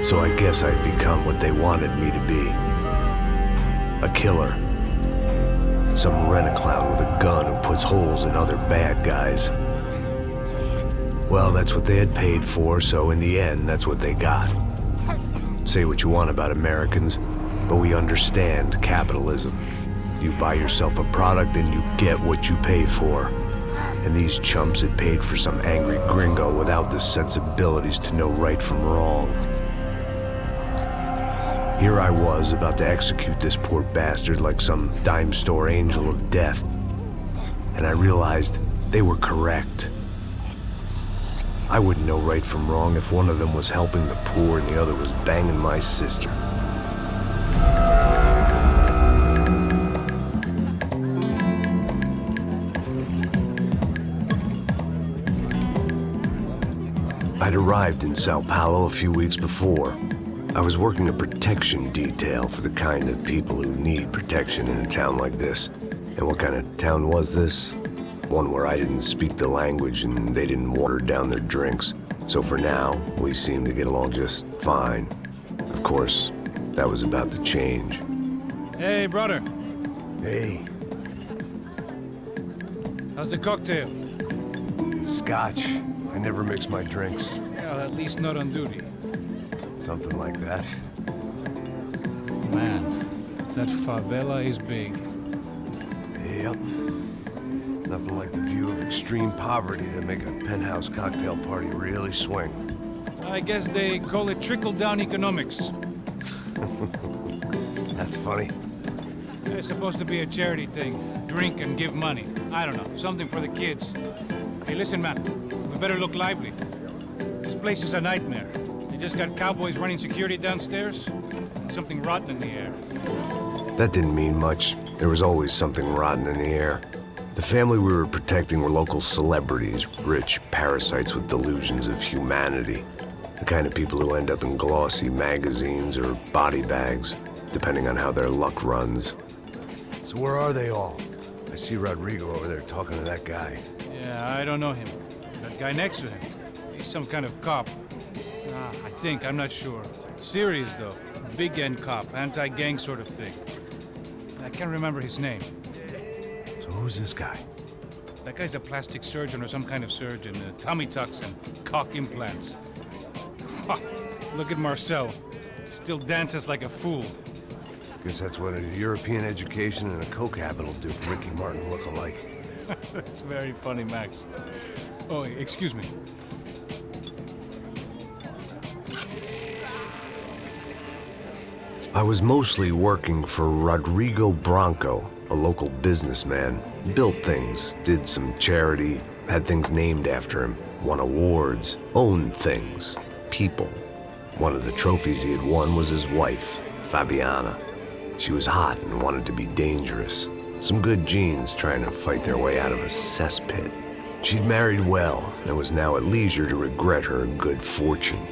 So I guess I'd become what they wanted me to be. A killer. Some rent-a-clown with a gun who puts holes in other bad guys. Well, that's what they had paid for, so in the end, that's what they got. Say what you want about Americans, but we understand capitalism. You buy yourself a product and you get what you pay for. And these chumps had paid for some angry gringo without the sensibilities to know right from wrong. Here I was, about to execute this poor bastard like some dime store angel of death. And I realized they were correct. I wouldn't know right from wrong if one of them was helping the poor and the other was banging my sister. I'd arrived in Sao Paulo a few weeks before. I was working a protection detail for the kind of people who need protection in a town like this. And what kind of town was this? One where I didn't speak the language and they didn't water down their drinks. So for now, we seemed to get along just fine. Of course, that was about to change. Hey, brother. Hey. How's the cocktail? It's scotch. I never mix my drinks. Well, at least not on duty. Something like that. Man, that favela is big. Yep. Nothing like the view of extreme poverty to make a penthouse cocktail party really swing. I guess they call it trickle-down economics. That's funny. It's supposed to be a charity thing. Drink and give money. I don't know, something for the kids. Hey, listen, man. We better look lively. This place is a nightmare. They just got cowboys running security downstairs. Something rotten in the air. That didn't mean much. There was always something rotten in the air. The family we were protecting were local celebrities, rich parasites with delusions of humanity. The kind of people who end up in glossy magazines or body bags, depending on how their luck runs. So where are they all? I see Rodrigo over there talking to that guy. Yeah, I don't know him. That guy next to him. He's some kind of cop. I think, I'm not sure. Serious, though. Big-end cop, anti-gang sort of thing. I can't remember his name. So who's this guy? That guy's a plastic surgeon or some kind of surgeon. Tummy tucks and cock implants. Look at Marcel. Still dances like a fool. Guess that's what a European education and a coke habit will do for Ricky Martin look-alike. That's very funny, Max. Oh, excuse me. I was mostly working for Rodrigo Branco, a local businessman. Built things, did some charity, had things named after him, won awards, owned things, people. One of the trophies he had won was his wife, Fabiana. She was hot and wanted to be dangerous. Some good genes trying to fight their way out of a cesspit. She'd married well and was now at leisure to regret her good fortune.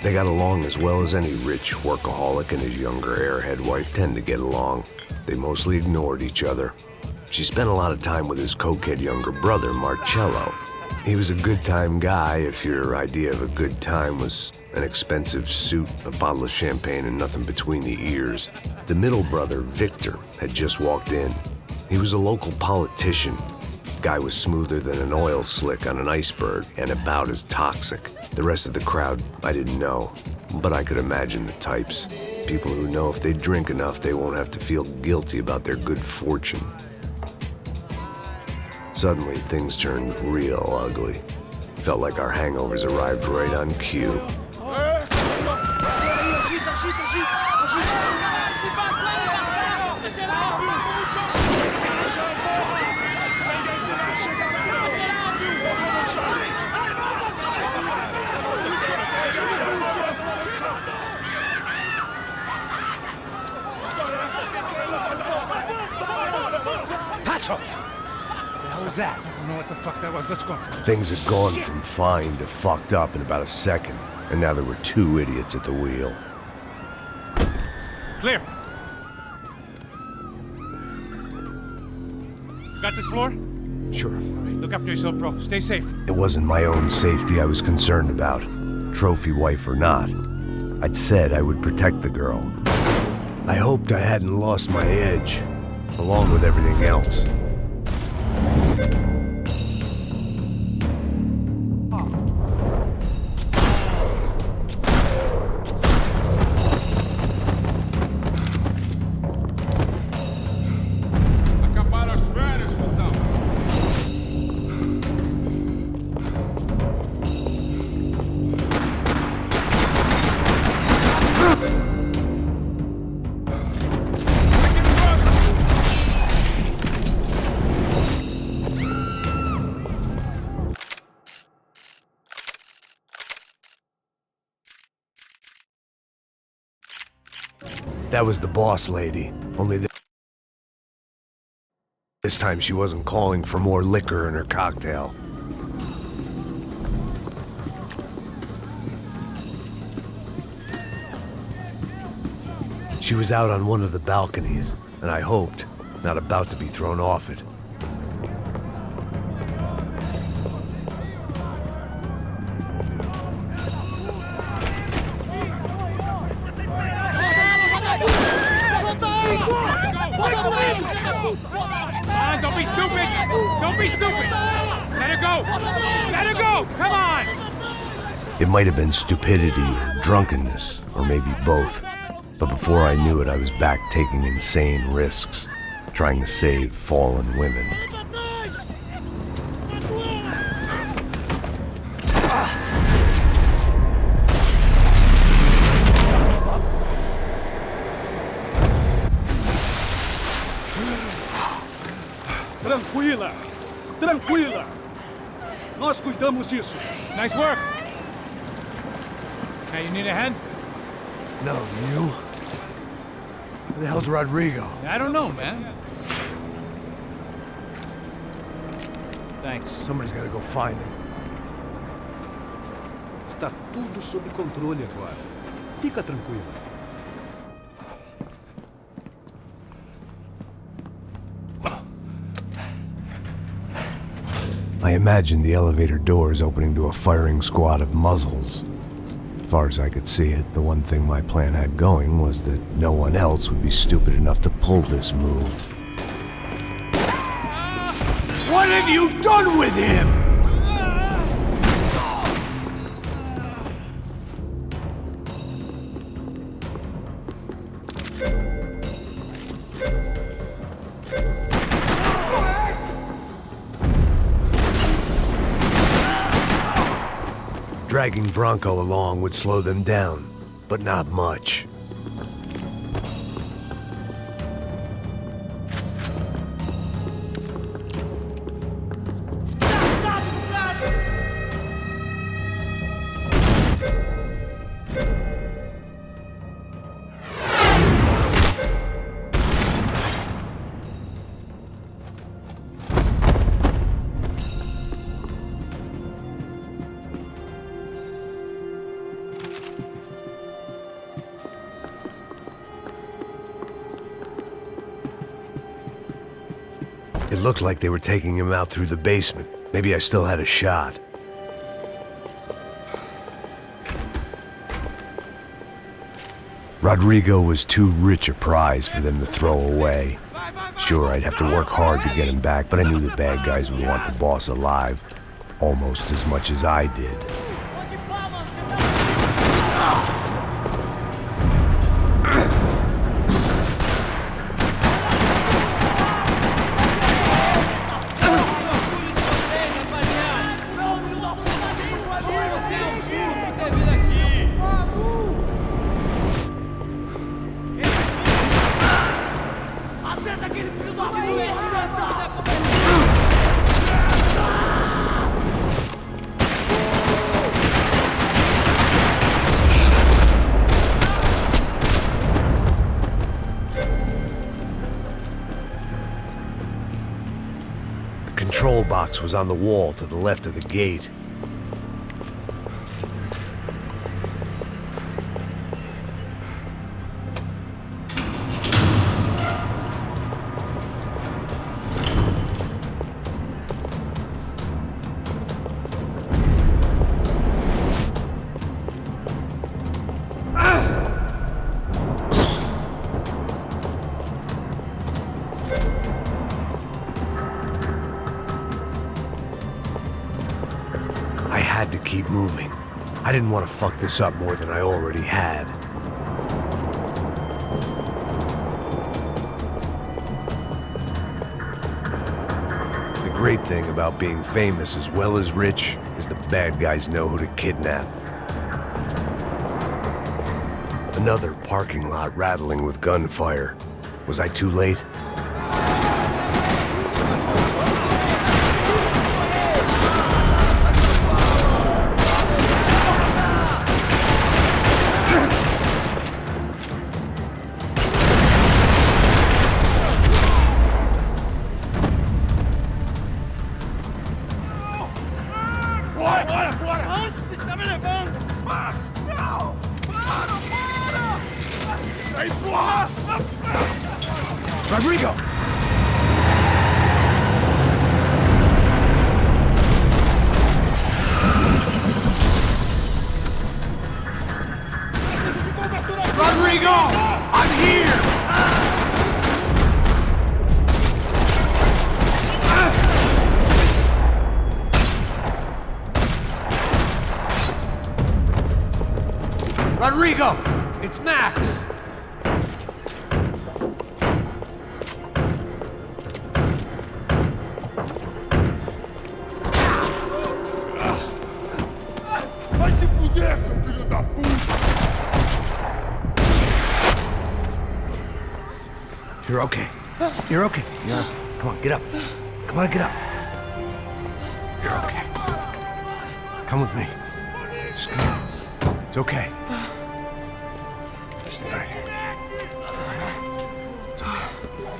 They got along as well as any rich workaholic and his younger airhead wife tend to get along. They mostly ignored each other. She spent a lot of time with his cokehead younger brother, Marcello. He was a good-time guy if your idea of a good time was an expensive suit, a bottle of champagne, and nothing between the ears. The middle brother, Victor, had just walked in. He was a local politician. Guy was smoother than an oil slick on an iceberg and about as toxic. The rest of the crowd, I didn't know, but I could imagine the types. People who know if they drink enough, they won't have to feel guilty about their good fortune. Suddenly, things turned real ugly. Felt like our hangovers arrived right on cue. Passos! What was that? I don't know what the fuck that was. Let's go. Things had gone from fine to fucked up in about a second, and now there were two idiots at the wheel. Clear. Got this floor? Sure. Right, look after yourself, bro. Stay safe. It wasn't my own safety I was concerned about, trophy wife or not. I'd said I would protect the girl. I hoped I hadn't lost my edge, along with everything else. That was the boss lady, only this time she wasn't calling for more liquor in her cocktail. She was out on one of the balconies, and I hoped, not about to be thrown off it. Don't be stupid! Don't be stupid! Let her go! Let her go! Come on! It might have been stupidity or drunkenness, or maybe both. But before I knew it, I was back taking insane risks, trying to save fallen women. Tranquila! Tranquila! Nós cuidamos disso. Nice work! Hey, you need a hand? No, you? Where the hell's Rodrigo? I don't know, man. Thanks. Somebody's gotta go find him. Está tudo sob controle agora. Fica tranquila. I imagined the elevator doors opening to a firing squad of muzzles. As far as I could see it, the one thing my plan had going was that no one else would be stupid enough to pull this move. What have you done with him? Dragging Bronco along would slow them down, but not much. It looked like they were taking him out through the basement. Maybe I still had a shot. Rodrigo was too rich a prize for them to throw away. Sure, I'd have to work hard to get him back, but I knew the bad guys would want the boss alive almost as much as I did. The control box was on the wall to the left of the gate. had to keep moving. I didn't want to fuck this up more than I already had. The great thing about being famous as well as rich is the bad guys know who to kidnap. Another parking lot rattling with gunfire. Was I too late? Rodrigo! Rodrigo! I'm here! Rodrigo! It's Max! You're okay. You're okay. Come on, get up. Come on, get up. You're okay. Come with me. Just come on. It's okay. Stay right here. It's okay.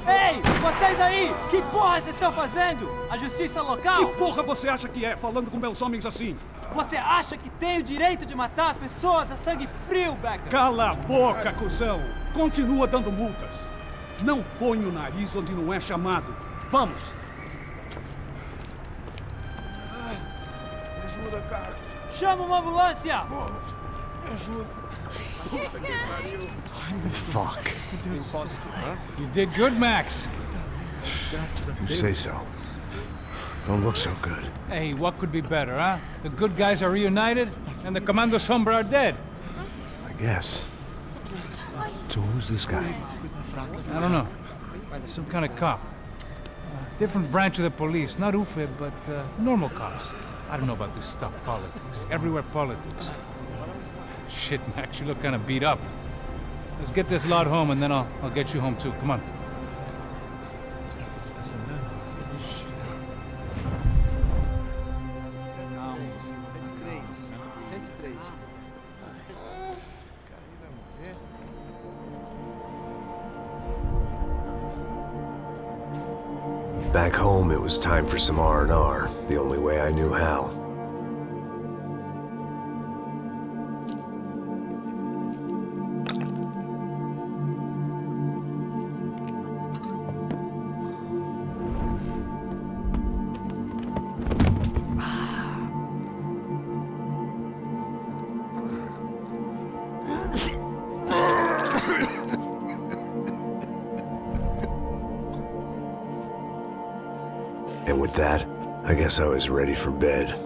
Ei, vocês aí! Que porra vocês estão fazendo? A justiça local? Que porra você acha que é, falando com meus homens assim? Você acha que tem o direito de matar as pessoas a sangue frio, Becker? Cala a boca, cuzão! Continua dando multas. Não põe o nariz onde não é chamado. Vamos! Me ajuda, cara. Chama uma ambulância! Me ajuda. Fuck. You did good, Max. You say so. Don't look so good. Hey, what could be better, huh? The good guys are reunited, and the Commando Sombra are dead. I guess. So who's this guy? I don't know. Some kind of cop. Different branch of the police. Not UFE, but normal cops. I don't know about this stuff, politics. Everywhere politics. Shit, Max, you look kind of beat up. Let's get this lot home, and then I'll get you home, too. Come on. Calma. 103. 103. Back home, it was time for some R&R, the only way I knew how. And with that, I guess I was ready for bed.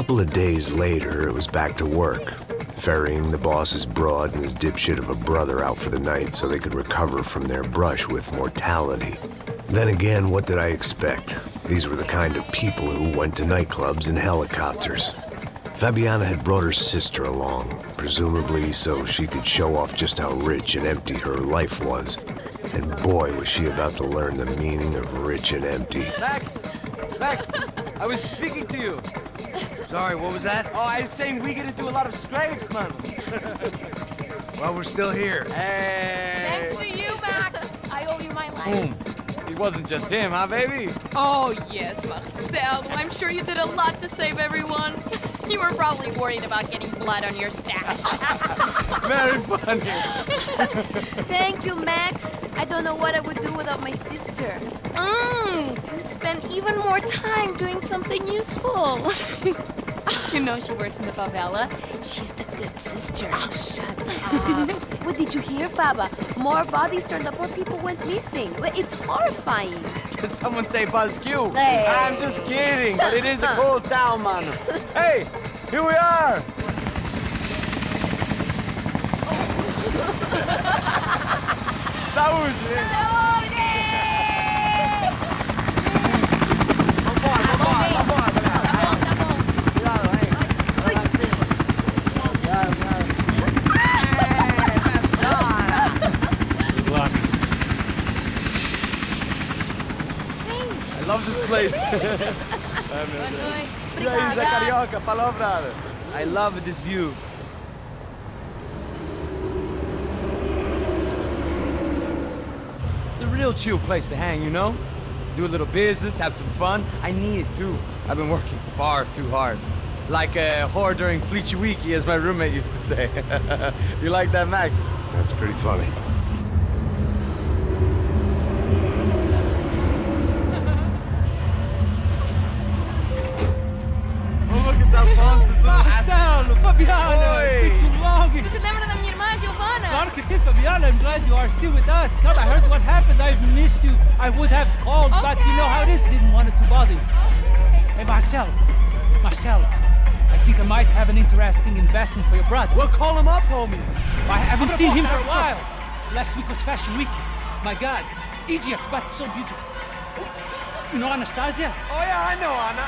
couple of days later, it was back to work, ferrying the boss's broad and his dipshit of a brother out for the night so they could recover from their brush with mortality. Then again, what did I expect? These were the kind of people who went to nightclubs in helicopters. Fabiana had brought her sister along, presumably so she could show off just how rich and empty her life was. And boy, was she about to learn the meaning of rich and empty. Max! Max! I was speaking to you. Sorry, what was that? Oh, I was saying we get to do a lot of scrapes, man. Well, we're still here. Hey! Thanks to you, Max. I owe you my life. It wasn't just him, huh, baby? Oh, yes, Marcel. I'm sure you did a lot to save everyone. You were probably worried about getting blood on your stash. Very funny. Thank you, Max. I don't know what I would do without my sister. Spend even more time doing something useful. You know she works in the favela. She's the good sister. Oh, shut up. What did you hear, Faba? More bodies turned up where people went missing. It's horrifying. Did someone say Buzz Q? Hey. I'm just kidding, but it is a cool town, man. Hey, here we are. Saúde. I love this place. Carioca, palavra. I love this view. It's a real chill place to hang, you know? Do a little business, have some fun. I need it too. I've been working far too hard. Like a whore during Fleechy Weeky, as my roommate used to say. You like that, Max? That's pretty funny. Marcelo, Fabiana, it's been too long. Você se lembra da minha irmã, Giovanna? Claro que sim, Fabiana. I'm glad you are still with us. Come, I heard what happened. I've missed you. I would have called, but you know how it is. Didn't want it to bother you. Hey, Marcelo, I think I might have an interesting investment for your brother. Well, call him up, homie. I haven't seen him for a while. Last week was Fashion Week. My God, Egypt, but so beautiful. You know Anastasia? Oh yeah, I know Anna.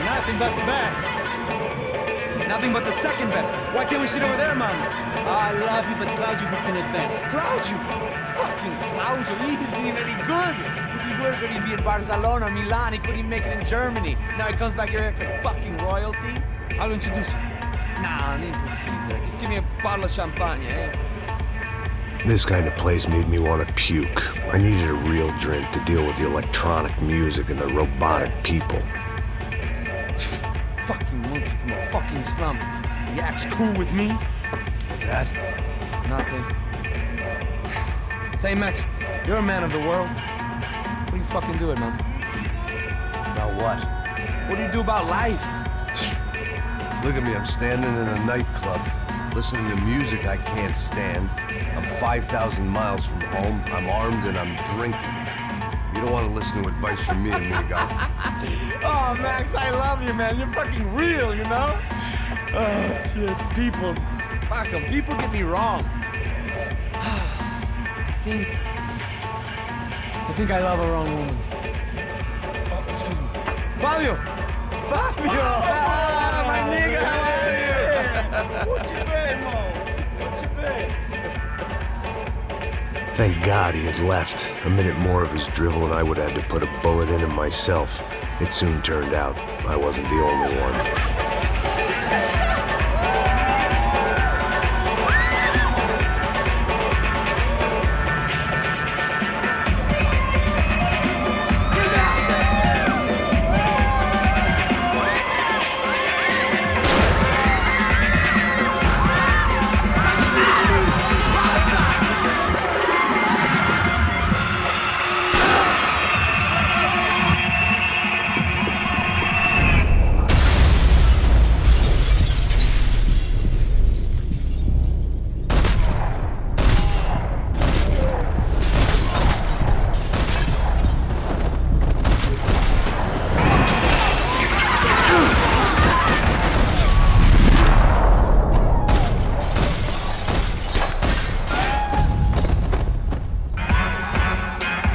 Nothing but the best. Nothing but the second best. Why can't we sit over there, man? I love you, but Claudio booked in advance. Claudio? Fucking Claudio, he isn't even any good. If he were going to be in Barcelona, Milan, he couldn't make it in Germany. Now he comes back here and acts like fucking royalty. I'll introduce you. Nah, nem precisa. Just give me a bottle of champagne, eh? This kind of place made me want to puke. I needed a real drink to deal with the electronic music and the robotic people. Fucking monkey from a fucking slum. He acts cool with me. What's that? Nothing. Say, Max, you're a man of the world. What do you fucking do it, man? About what? What do you do about life? Look at me, I'm standing in a nightclub, listening to music I can't stand. I'm 5,000 miles from home, I'm armed, and I'm drinking. You don't want to listen to advice from me, amigo. Oh, Max, I love you, man. You're fucking real, you know? Oh, shit. People. Fuck them. People get me wrong. I think I love a wrong woman. Fabio! Fabio! Ah, my nigga, how are you? Thank God he had left. A minute more of his drivel and I would have had to put a bullet in him myself. It soon turned out I wasn't the only one.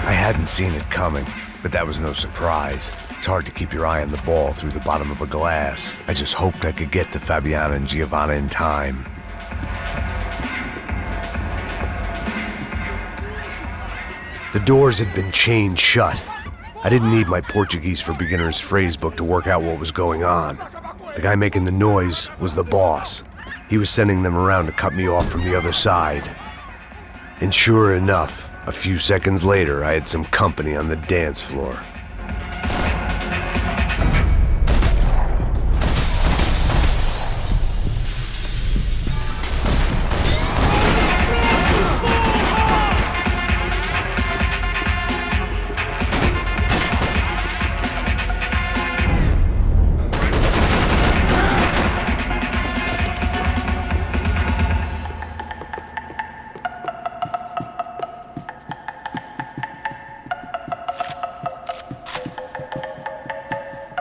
I hadn't seen it coming, but that was no surprise. It's hard to keep your eye on the ball through the bottom of a glass. I just hoped I could get to Fabiana and Giovanna in time. The doors had been chained shut. I didn't need my Portuguese for Beginners phrase book to work out what was going on. The guy making the noise was the boss. He was sending them around to cut me off from the other side. And sure enough, a few seconds later, I had some company on the dance floor.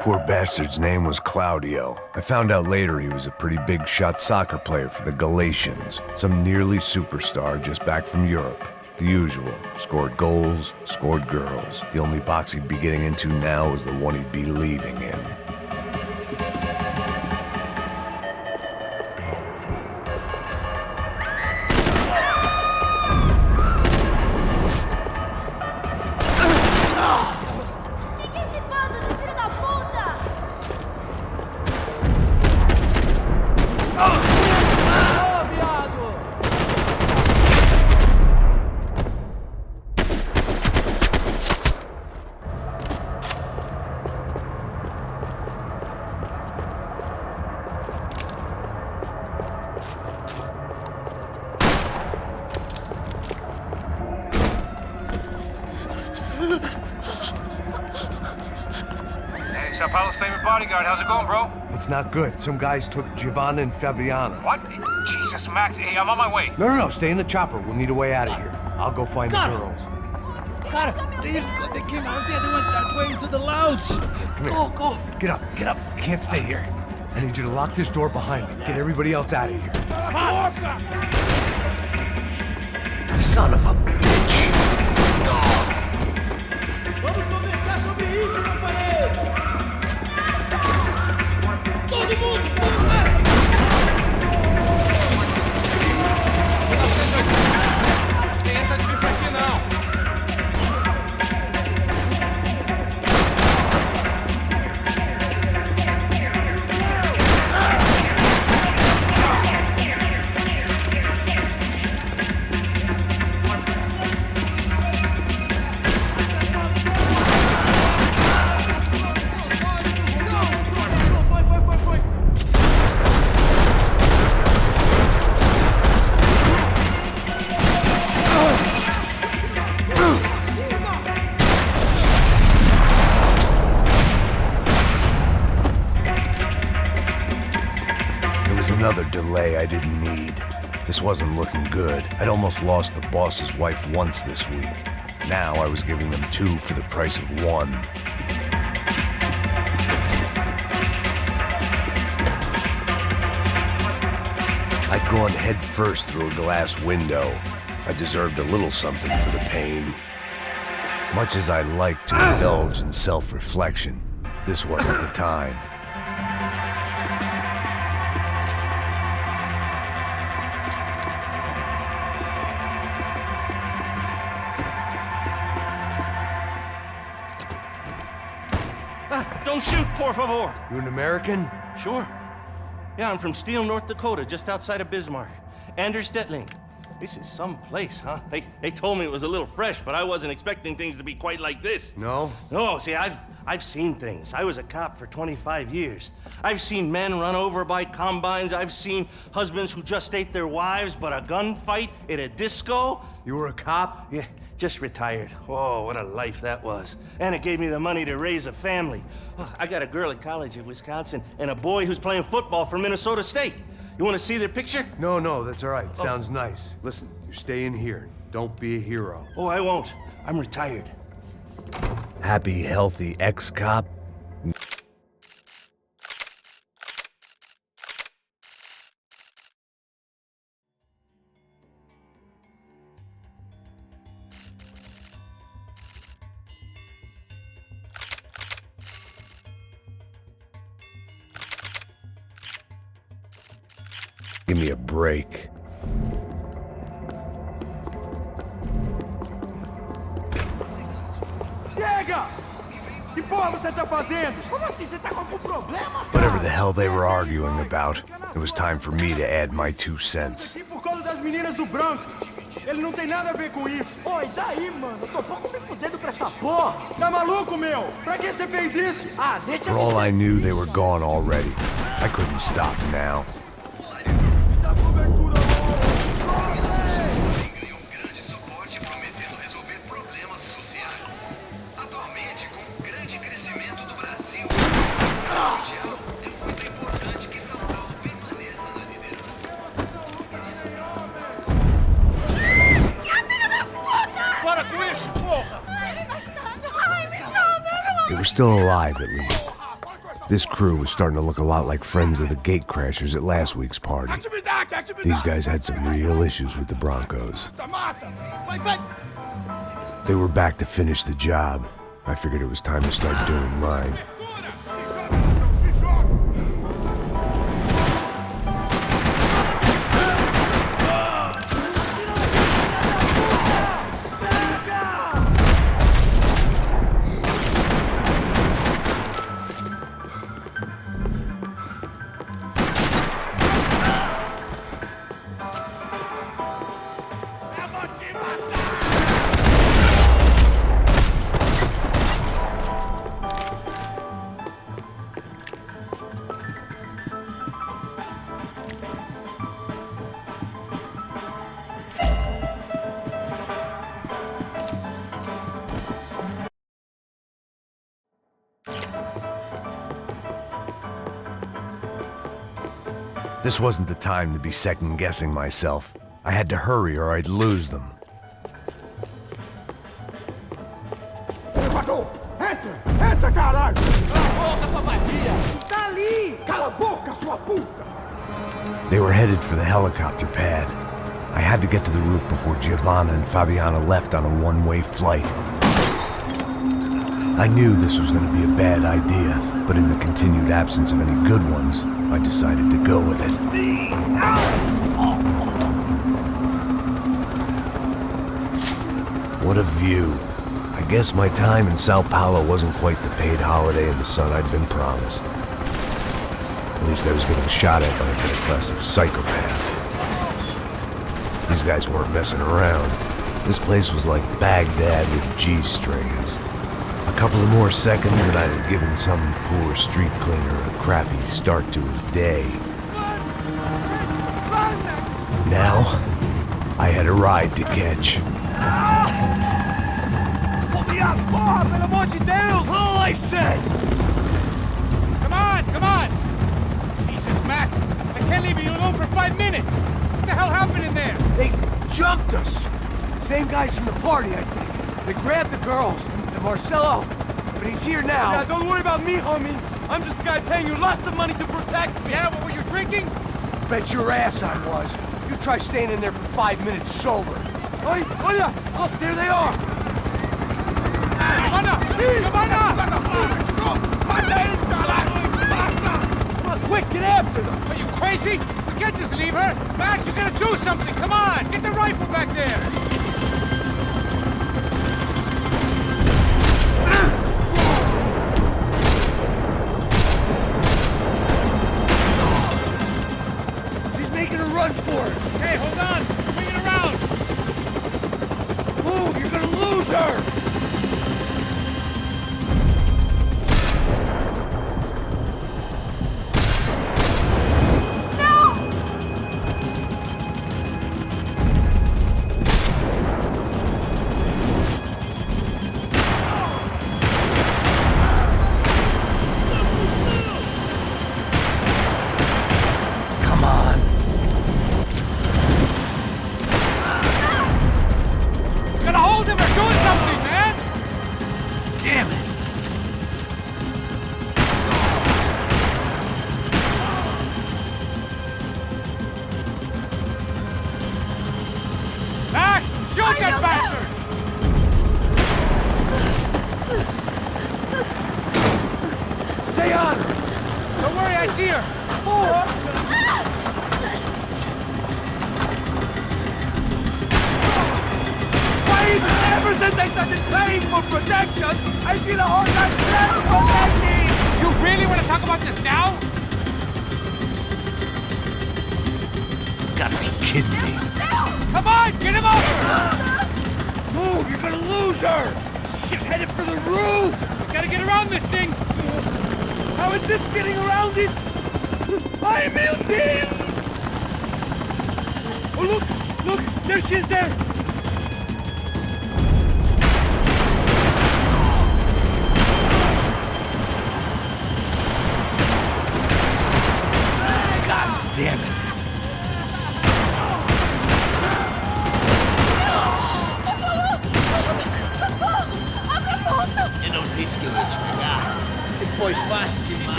Poor bastard's name was Claudio. I found out later he was a pretty big shot soccer player for the Galatians, some nearly superstar just back from Europe. The usual. Scored goals, scored girls. The only box he'd be getting into now was the one he'd be leaving in. Sao Paulo's favorite bodyguard. How's it going, bro? It's not good. Some guys took Giovanna and Fabiana. What? Jesus, Max. Hey, I'm on my way. No. Stay in the chopper. We'll need a way out of here. I'll go find the girls. God, they came out there. They went that way into the lounge. Come here. Go. Get up. You can't stay here. I need you to lock this door behind me. Get everybody else out of here. Son of a bitch. Vamos conversar sobre isso, companheiro! Todo mundo, vamos lá! Tem essa de vir pra aqui, não! Another delay I didn't need. This wasn't looking good. I'd almost lost the boss's wife once this week. Now I was giving them two for the price of one. I'd gone head first through a glass window. I deserved a little something for the pain. Much as I like to indulge in self-reflection, This wasn't the time. Don't shoot, por favor. You an American? Sure. Yeah, I'm from Steele, North Dakota, just outside of Bismarck. Anders Detling. This is some place, huh? They told me it was a little fresh, but I wasn't expecting things to be quite like this. No? No, see, I've seen things. I was a cop for 25 years. I've seen men run over by combines. I've seen husbands who just ate their wives, but a gunfight at a disco. You were a cop? Yeah, just retired. Oh, what a life that was. And it gave me the money to raise a family. Oh, I got a girl at college at Wisconsin and a boy who's playing football for Minnesota State. You want to see their picture? No, that's all right. Sounds nice. Listen, you're staying here. Don't be a hero. Oh, I won't. I'm retired. Happy, healthy ex-cop? Give me a break. Chega! Que porra você tá fazendo? Como assim? Você tá com algum problema, cara? Whatever the hell they were arguing about, it was time for me to add my 2 cents. Aqui por causa das meninas do branco. Ele não tem nada a ver com isso. Oi, daí, mano? Eu tô pouco me fudendo pra essa porra. Tá maluco, meu? Pra que você fez isso? Ah, deixa For all I knew, they were gone already. I couldn't stop now. They were still alive, at least. This crew was starting to look a lot like friends of the gatecrashers at last week's party. These guys had some real issues with the Broncos. They were back to finish the job. I figured it was time to start doing mine. This wasn't the time to be second-guessing myself. I had to hurry or I'd lose them. Entra, caralho! Cala a boca, sua vadia! Está ali! Cala a boca, sua puta! They were headed for the helicopter pad. I had to get to the roof before Giovanna and Fabiana left on a one-way flight. I knew this was going to be a bad idea, but in the continued absence of any good ones, I decided to go with it. What a view. I guess my time in Sao Paulo wasn't quite the paid holiday in the sun I'd been promised. At least I was getting shot at by a middle-class psychopath. These guys weren't messing around. This place was like Baghdad with G-strings. A couple of more seconds and I'd have given some poor street cleaner a crappy start to his day. Now, I had a ride to catch. Pull me up! Porra, pelo amor de Deus! All I said! Come on! Jesus, Max, I can't leave you alone for 5 minutes! What the hell happened in there? They jumped us! Same guys from the party, I think. They grabbed the girls. Marcelo, but he's here now. Yeah, don't worry about me, homie. I'm just a guy paying you lots of money to protect me. Yeah, what were you drinking? Bet your ass I was. You try staying in there for 5 minutes sober. Oi, olha! Look, there they are. Giovanna! Giovanna! crazy? We can't just leave her. Max, you gotta do something. Come on, get the rifle back there. She's making a run for it. Hey, hold on. Bring it around. Move, you're gonna lose her.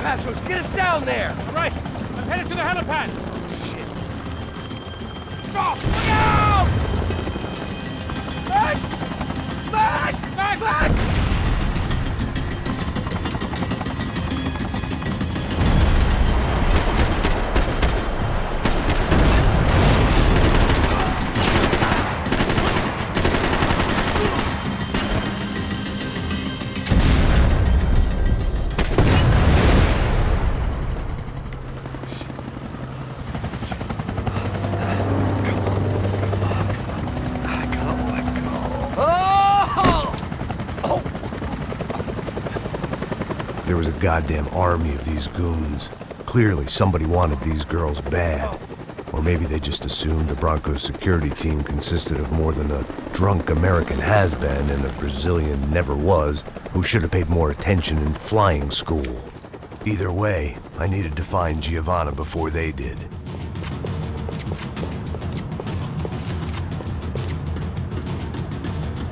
Passos, get us down there! Right, I'm headed to the helipad. Shit. Drop! Look out! Max! Max! Max! Max! There was a goddamn army of these goons. Clearly, somebody wanted these girls bad. Or maybe they just assumed the Broncos security team consisted of more than a drunk American has-been and a Brazilian never-was who should have paid more attention in flying school. Either way, I needed to find Giovanna before they did.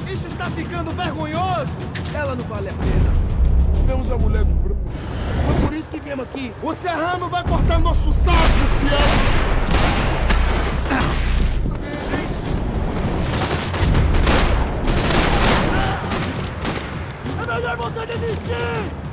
Isso está ficando vergonhoso! Ela não vale a pena. Temos a mulher do branco. É por isso que viemos aqui. O serrano vai cortar nosso saco, se é melhor você desistir!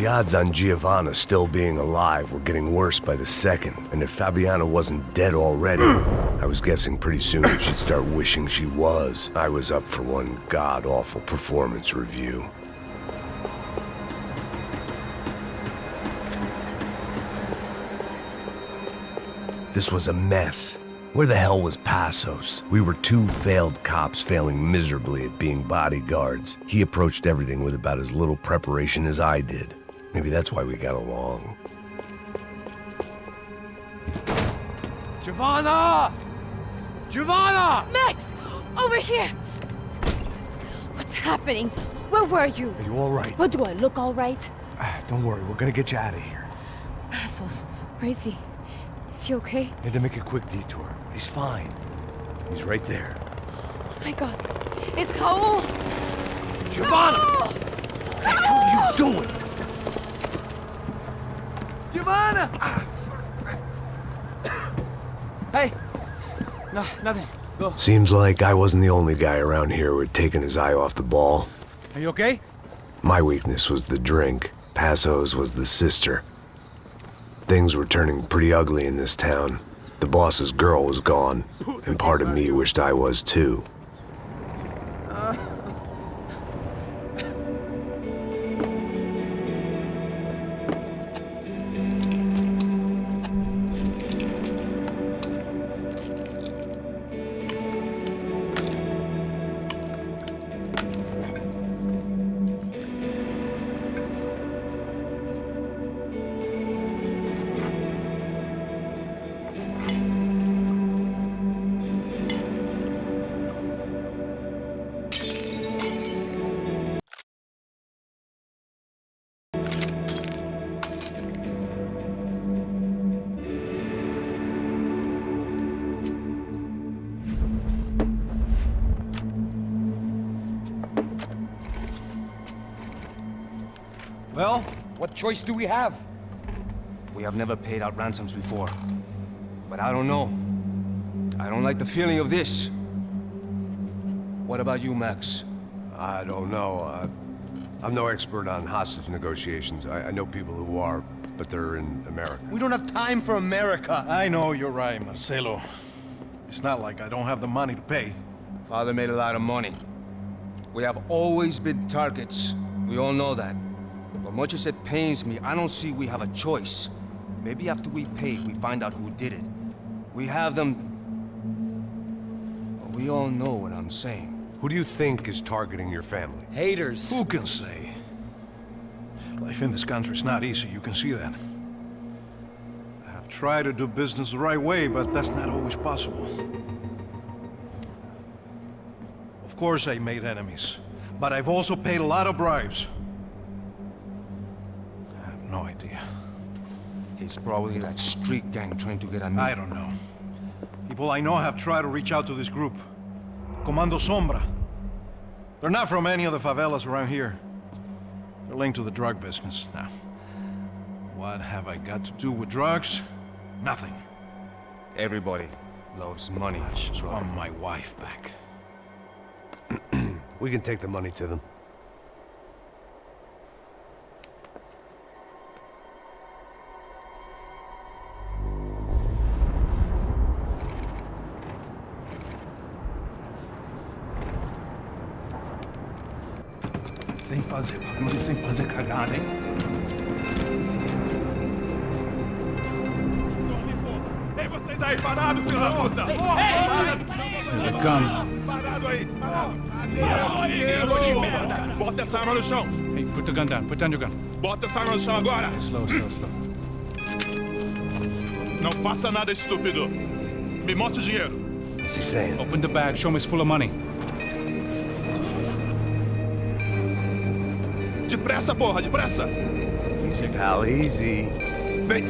odds on Giovanna still being alive were getting worse by the second, and if Fabiana wasn't dead already, I was guessing pretty soon she'd start wishing she was. I was up for one god-awful performance review. This was a mess. Where the hell was Passos? We were two failed cops failing miserably at being bodyguards. He approached everything with about as little preparation as I did. Maybe that's why we got along. Giovanna! Giovanna! Max! Over here! What's happening? Where were you? Are you all right? What, do I look all right? Don't worry, we're gonna get you out of here. Passos, where is he? Is he okay? Had to make a quick detour. He's fine. He's right there. Oh my God. It's Raul! Giovanna! Raul! What the hell are you doing? Giovanna! Hey! No, nothing. Go. Seems like I wasn't the only guy around here who had taken his eye off the ball. Are you okay? My weakness was the drink. Passos was the sister. Things were turning pretty ugly in this town. The boss's girl was gone, and part of me wished I was too. Well, what choice do we have? We have never paid out ransoms before. But I don't know. I don't like the feeling of this. What about you, Max? I don't know. I'm no expert on hostage negotiations. I know people who are, but they're in America. We don't have time for America. I know you're right, Marcelo. It's not like I don't have the money to pay. Father made a lot of money. We have always been targets. We all know that. But much as it pains me, I don't see we have a choice. Maybe after we pay, we find out who did it. We have them... We all know what I'm saying. Who do you think is targeting your family? Haters. Who can say? Life in this country is not easy, you can see that. I have tried to do business the right way, but that's not always possible. Of course I made enemies, but I've also paid a lot of bribes. I have no idea. It's probably that street gang trying to get at me. I don't know. People I know have tried to reach out to this group. Comando Sombra. They're not from any of the favelas around here. They're linked to the drug business. Now, what have I got to do with drugs? Nothing. Everybody loves money. I just want my wife back. We can take the money to them. Sem fazer barulho e sem fazer cagada, hein? Ei, vocês aí parados, filho da puta! Here they come. Parado aí! Parado! Bota essa arma no chão! Hey, put the gun down. Put down your gun. Bota essa arma no chão agora! Slow, slow, slow. Não faça nada, estúpido! Me mostre o dinheiro! What's he saying? Open the bag. Show me it's full of money. Depressa, porra, depressa! Easy, pal, easy. Vem!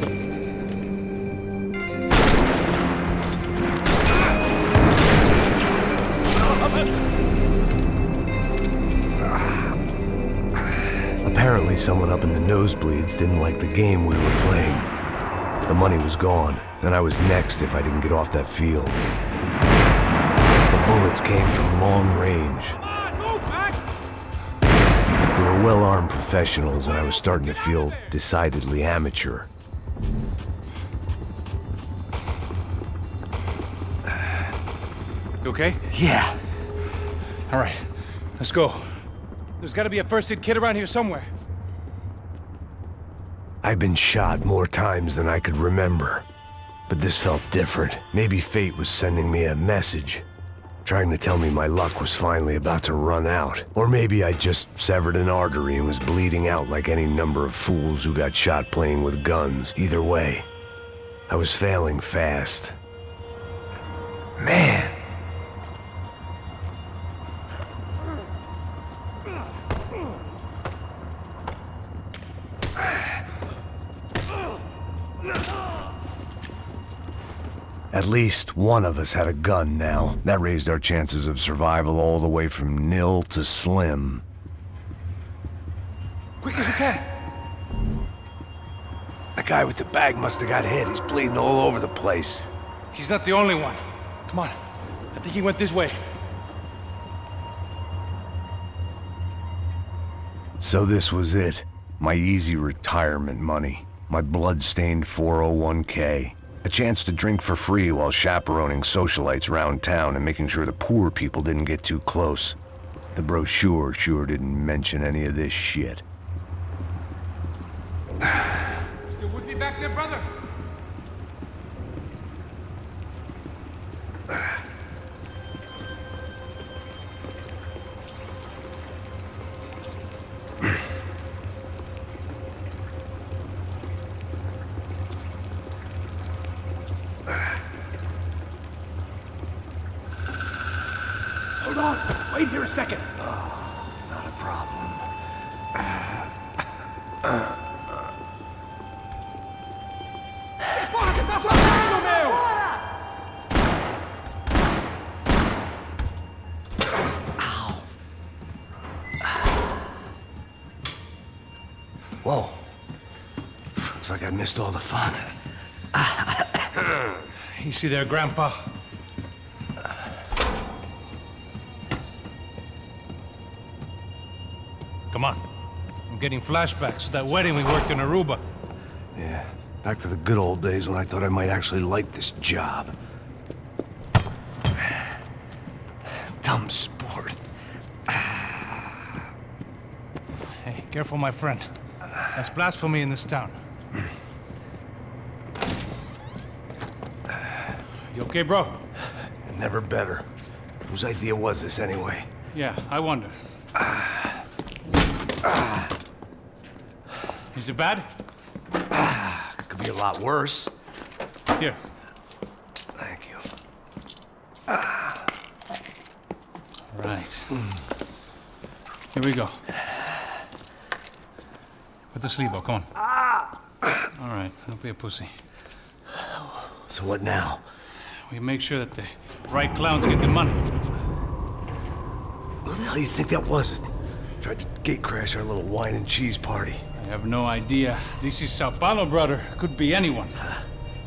Apparently someone up in the nosebleeds didn't like the game we were playing. The money was gone, and I was next if I didn't get off that field. The bullets came from long range. They were were well-armed professionals, and I was starting to feel decidedly amateur. You okay? Yeah. All right, let's go. There's got to be a first-aid kit around here somewhere. I've been shot more times than I could remember. But this felt different. Maybe fate was sending me a message, trying to tell me my luck was finally about to run out. Or maybe I just severed an artery and was bleeding out like any number of fools who got shot playing with guns. Either way, I was failing fast. Man! At least one of us had a gun now. That raised our chances of survival all the way from nil to slim. Quick as you can. The guy with the bag must have got hit. He's bleeding all over the place. He's not the only one. Come on. I think he went this way. So this was it. My easy retirement money. My blood-stained 401k. A chance to drink for free while chaperoning socialites around town and making sure the poor people didn't get too close. The brochure sure didn't mention any of this shit. Still with me back there, brother? Hold on! Wait here a second! Oh, not a problem. Porra, você tá fazendo, meu? Whoa. Looks like I missed all the fun. Easy there, Grandpa. Come on. I'm getting flashbacks to that wedding we worked in Aruba. Yeah, back to the good old days when I thought I might actually like this job. Dumb sport. Hey, careful, my friend. That's blasphemy in this town. You okay, bro? Never better. Whose idea was this anyway? Yeah, I wonder. Is it bad? Could be a lot worse. Here. Thank you. All right. Here we go. Put the sleeve on, come on. All right, don't be a pussy. So what now? We make sure that the right clowns get the money. Who the hell do you think that was? Tried to gate crash our little wine and cheese party. I have no idea. This is Sao Paulo, brother. Could be anyone.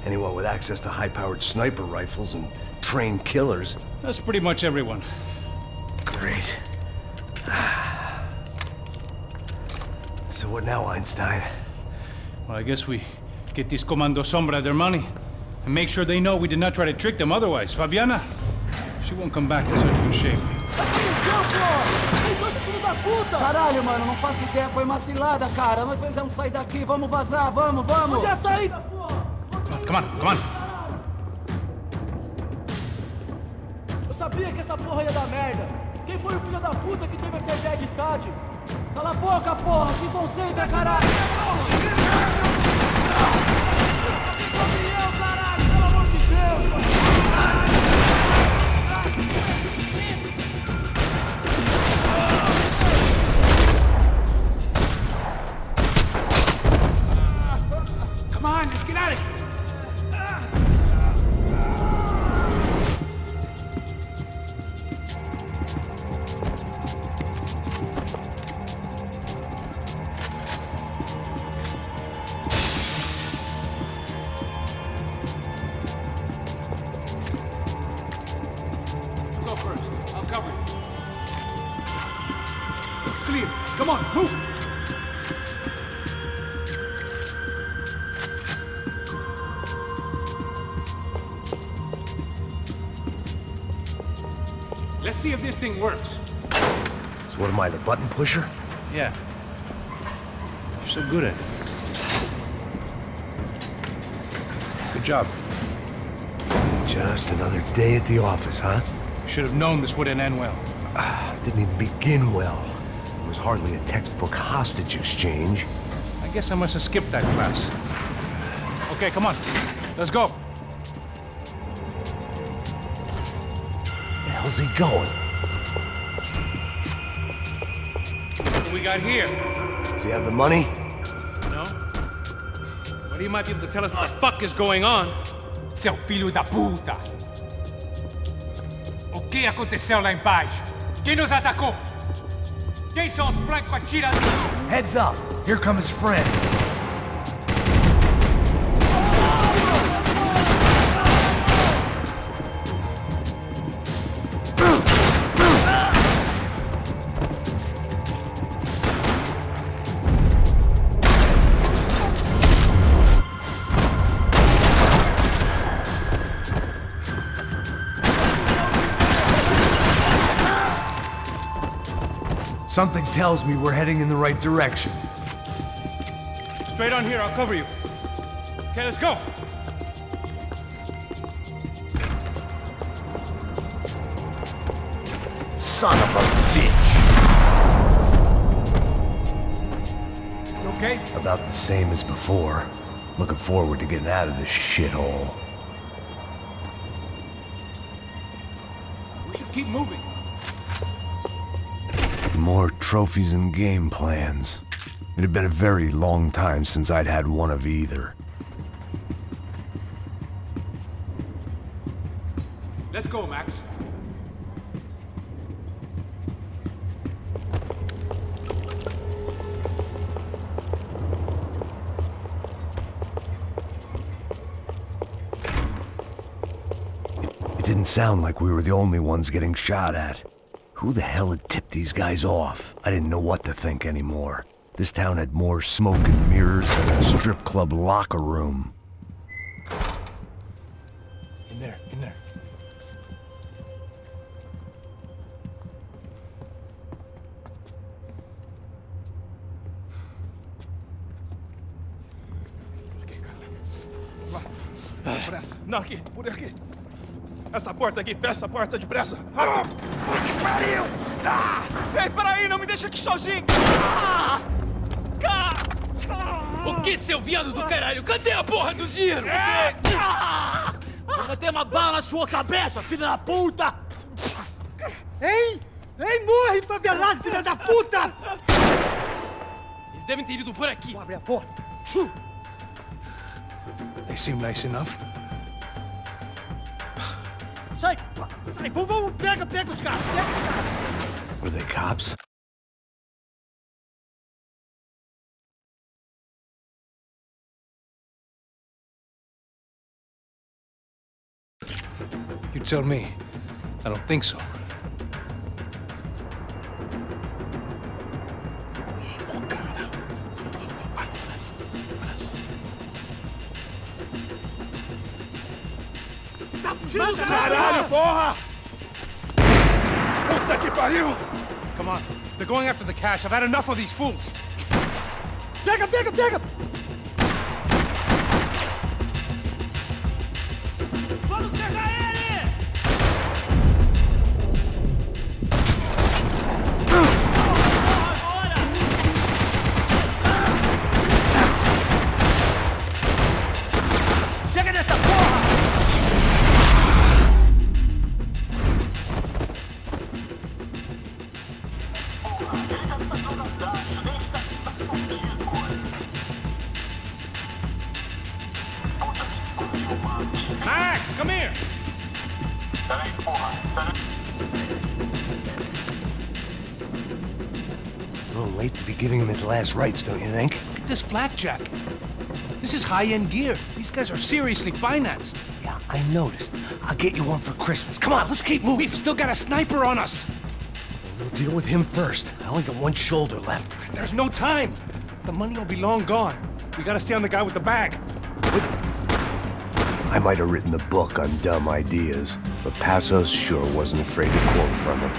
Anyone with access to high-powered sniper rifles and trained killers. That's pretty much everyone. Great. So what now, Einstein? Well, I guess we get these Comando Sombra their money and make sure they know we did not try to trick them otherwise. Fabiana, she won't come back in such good shape. Caralho, mano, não faço ideia, foi uma cilada, cara. Nós precisamos sair daqui, vamos vazar, vamos! Onde é a saída, porra? Come on, come on. Eu sabia que essa porra ia dar merda. Quem foi o filho da puta que teve essa ideia de estádio? Cala a boca, porra! Se concentra, caralho! Caralho, pelo amor de Deus, mano! Come on, let's get out of here! Come on, move! Let's see if this thing works. So what am I, the button pusher? Yeah. You're so good at it. Good job. Just another day at the office, huh? Should have known this wouldn't end well. Didn't even begin well. It was hardly a textbook hostage exchange. I guess I must have skipped that class. Okay, come on. Let's go. Where the hell's he going? What do we got here? Does he have the money? No? But he might be able to tell us what the fuck is going on. Seu filho da puta! O que aconteceu lá embaixo? Quem nos atacou? Quem são os franco-atiradores? Heads up! Here come his friends. Something tells me we're heading in the right direction. Straight on here, I'll cover you. Okay, let's go. Son of a bitch! You okay? About the same as before. Looking forward to getting out of this shithole. We should keep moving. More trophies and game plans. It had been a very long time since I'd had one of either. Let's go, Max. It didn't sound like we were the only ones getting shot at. Who the hell had tipped these guys off? I didn't know what to think anymore. This town had more smoke and mirrors than a strip club locker room. In there, in there. Depressa. Não, aqui, por aqui. Essa porta aqui, fecha essa porta depressa. Ah, que pariu! Ah! Ei, peraí, não me deixa aqui sozinho! Ah! O que, seu viado do caralho? Cadê a porra do dinheiro? Vou ter uma bala na sua cabeça, filha da puta! Ei! Ei, morre, favelado, filha da puta! Eles devem ter ido por aqui. Vou abrir a porta. They seem nice enough. Sai! Sai! Vamos, pega os caras! Pega os caras! Were they cops? You tell me. I don't think so. Caralho, porra! Puta que pariu! Come on. They're going after the cash. I've had enough of these fools. Pega, pega, pega! Vamos pegar ele! Chega nessa porra! Max, come here! A little late to be giving him his last rites, don't you think? Look at this flakjack. This is high-end gear. These guys are seriously financed. Yeah, I noticed. I'll get you one for Christmas. Come on, let's keep moving. We've still got a sniper on us. At We'll deal with him first. I only got one shoulder left. There's no time. The money will be long gone. We gotta stay on the guy with the bag. I might have written a book on dumb ideas, but Passos sure wasn't afraid to quote from it.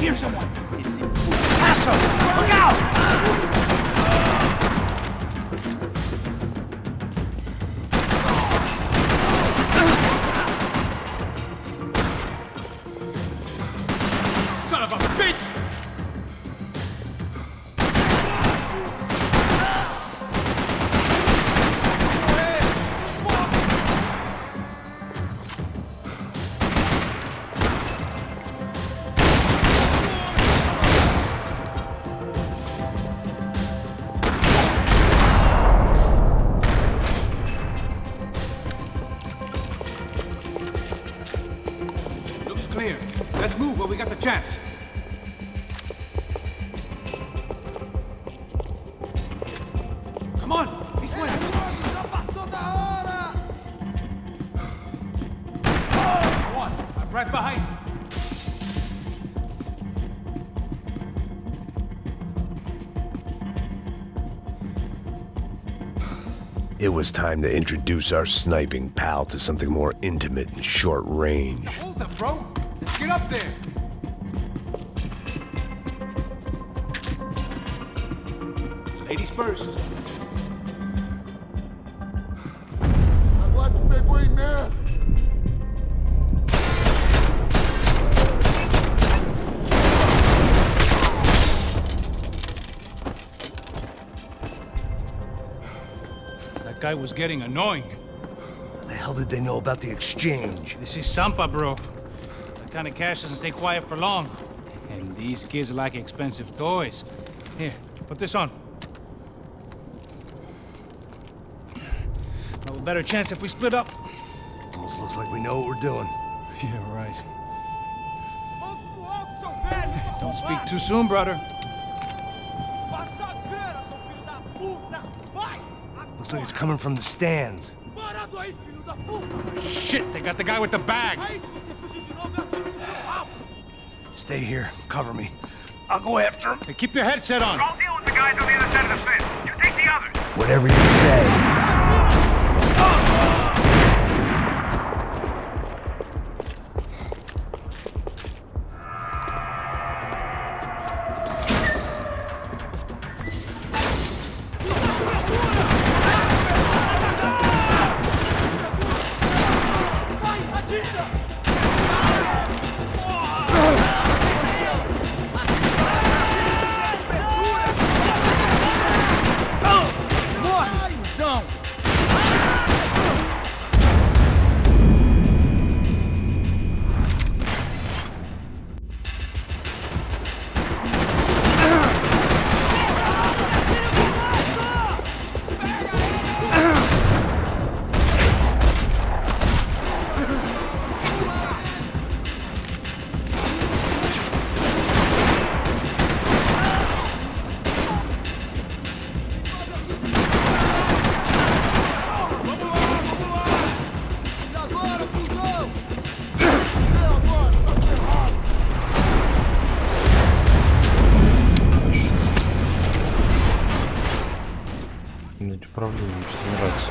Here's someone! Passos! Look out! Son of a bitch! Clear. Let's move while we got the chance. Come on, this way. One, I'm right behind. It was time to introduce our sniping pal to something more intimate and short range. Hold up, bro. Get up there. Ladies first. That guy was getting annoying. How the hell did they know about the exchange? This is Sampa, bro. That kind of cash doesn't stay quiet for long. And these kids like expensive toys. Here, put this on. No better chance if we split up. Almost looks like we know what we're doing. Yeah, right. Don't speak too soon, brother. Looks like it's coming from the stands. Shit, they got the guy with the bag. Stay here, cover me. I'll go after him. Hey, keep your headset on. I'll deal with the guys on the other side of the fence. You take the others. Whatever you say. Управление, что мне нравится.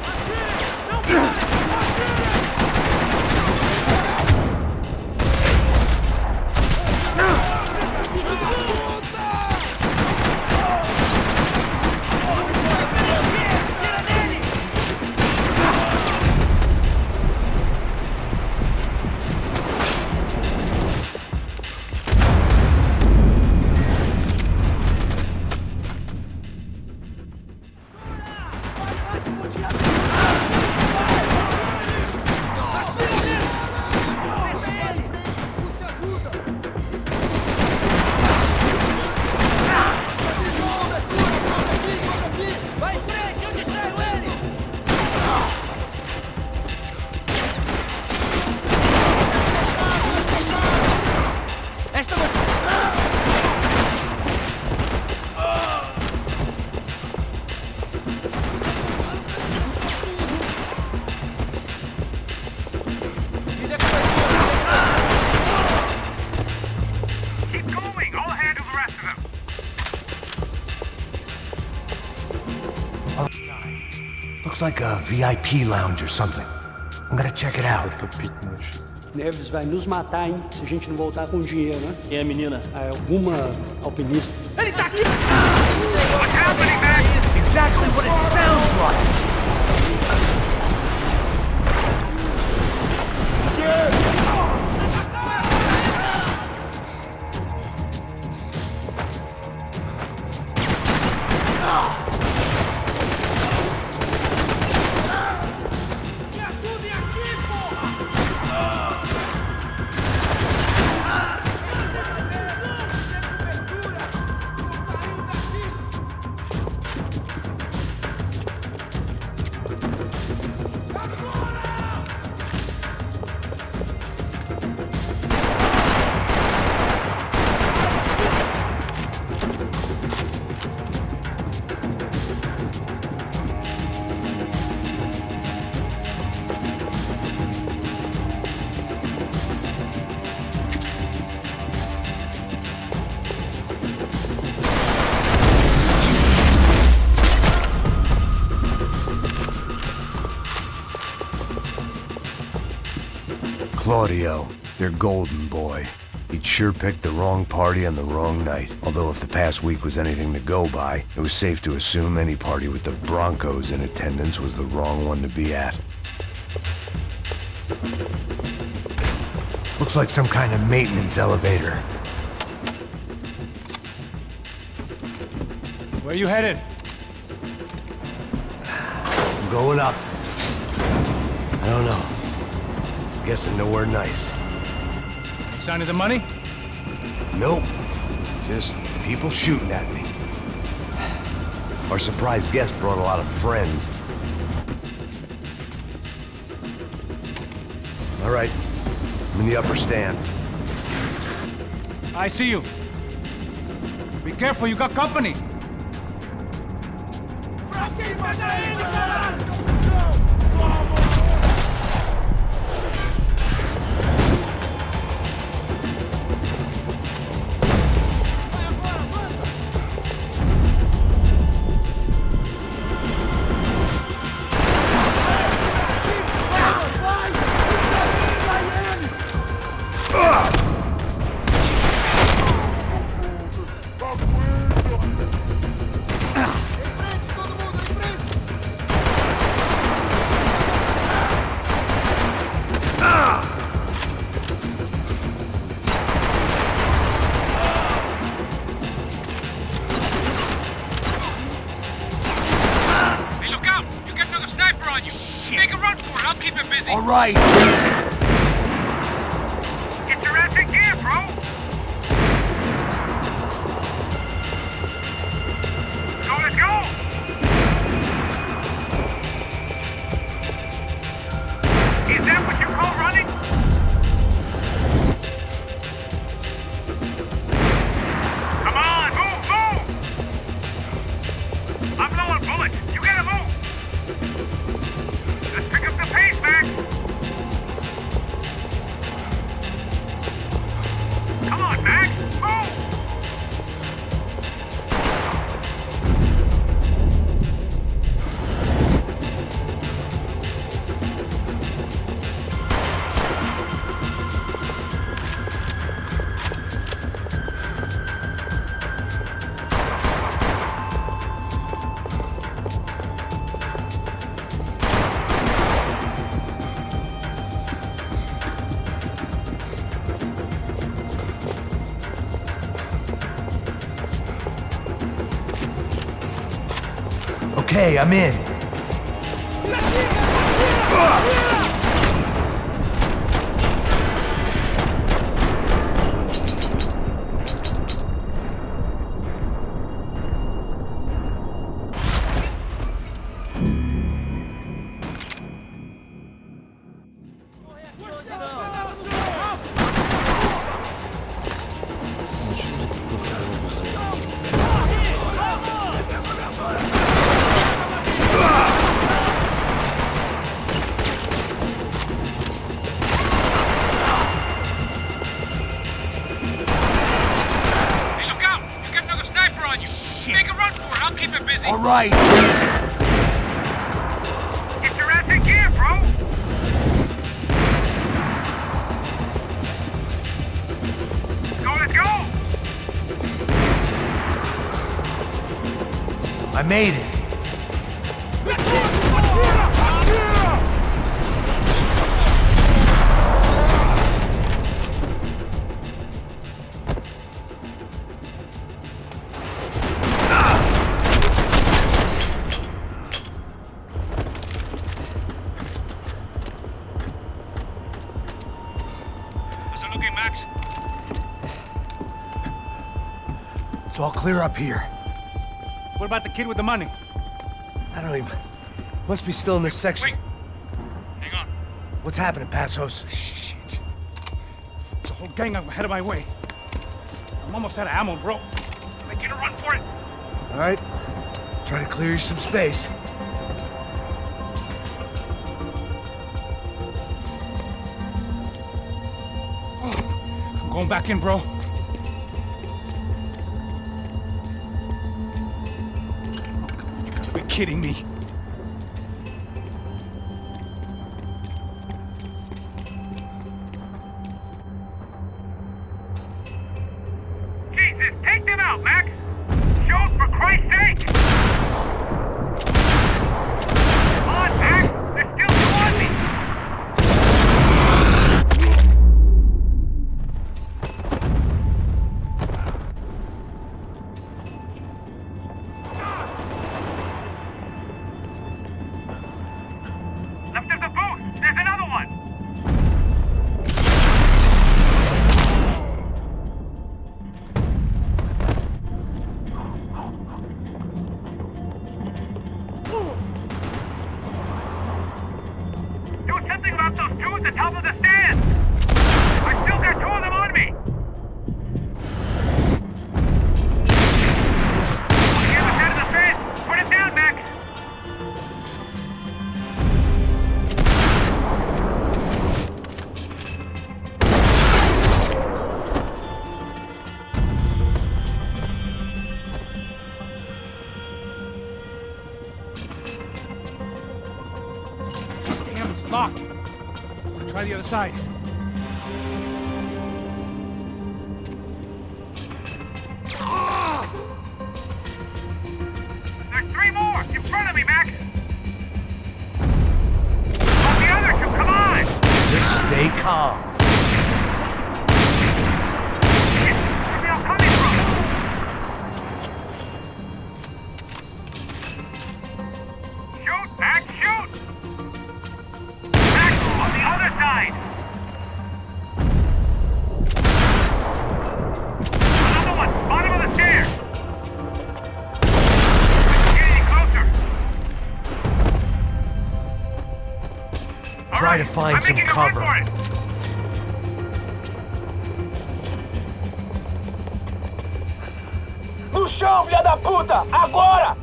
Looks like a VIP lounge or something. I'm gonna check it out. Neves vai nos matar, hein? Se a gente não voltar com dinheiro, né? Quem é a menina? É alguma alpinista. Ele tá aqui! Exactly what it sounds like! Claudio, your golden boy. He'd sure picked the wrong party on the wrong night. Although if the past week was anything to go by, it was safe to assume any party with the Broncos in attendance was the wrong one to be at. Looks like some kind of maintenance elevator. Where you headed? I'm going up. I don't know. Guessing nowhere nice. Sign of the money? Nope. Just people shooting at me. Our surprise guest brought a lot of friends. All right. I'm in the upper stands. I see you. Be careful, you got company. All right. Get your ass in gear, bro. So let's go. Is that what you call running? Come on, move, move. I'm low on bullets. You gotta move. Let's pick up the pace, Max. Come on, Max. Move. Okay, I'm in. Make a run for it. I'll keep it busy. All right. made it. It's all clear up here. What about the kid with the money? I don't even... Must be still in this section. Wait. Hang on. What's happening, Passos? Shit. There's a whole gang ahead of my way. I'm almost out of ammo, bro. Make it a run for it. All right. Try to clear you some space. I'm going back in, bro. You're kidding me. Jesus, take them out, Max! Shoot, for Christ's sake! Come on, Max! They're still on me! Left of the booth! There's another one! Do something about those two at the top of the stand! I still got two of them on me! On the other side of the fence! Put it down, Max! Damn, it's locked. I'm gonna try the other side. There's three more! In front of me, Max! On the other two, come on! Just stay calm. Shit, where's they all coming from? Shoot, Max, shoot! Max, on the other side! Another one, bottom of the stairs! Get any closer! All Try right, to find I'm some making a run cover. for it. No chão, filha da puta! Agora!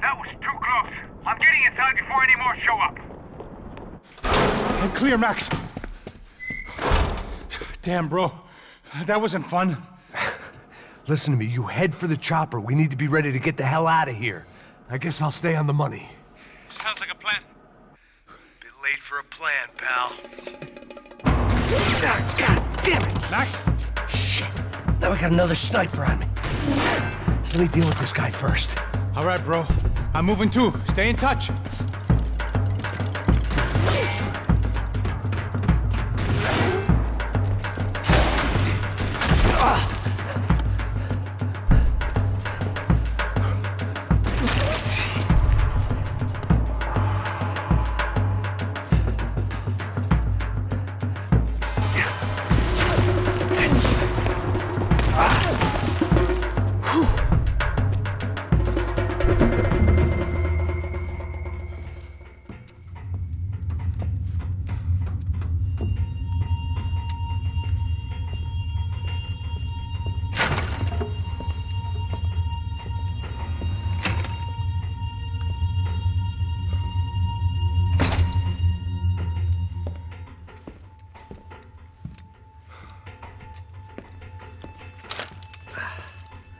That was too close. I'm getting inside before any more show up. I'm clear, Max. Damn, bro. That wasn't fun. Listen to me, you head for the chopper. We need to be ready to get the hell out of here. I guess I'll stay on the money. Sounds like a plan. Bit late for a plan, pal. God damn it! Max? Shit. Now I got another sniper on me. So let me deal with this guy first. All right, bro. I'm moving too. Stay in touch.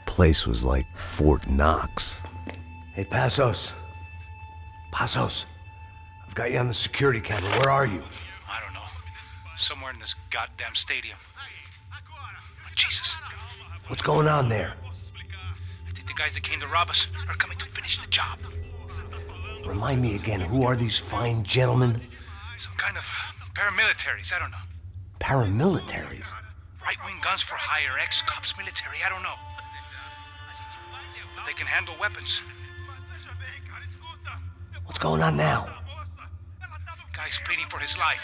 Place was like Fort Knox. Hey, Passos. Passos. I've Got you on the security camera. Where are you? I don't know. Somewhere in this goddamn stadium. Jesus. What's going on there? I think the guys that came to rob us are coming to finish the job. Remind me again, who are these fine gentlemen? Some kind of paramilitaries, I don't know. Paramilitaries? Right-wing guns for hire, ex-cops, military, I don't know. They can handle weapons. What's going on now? Guy's pleading for his life.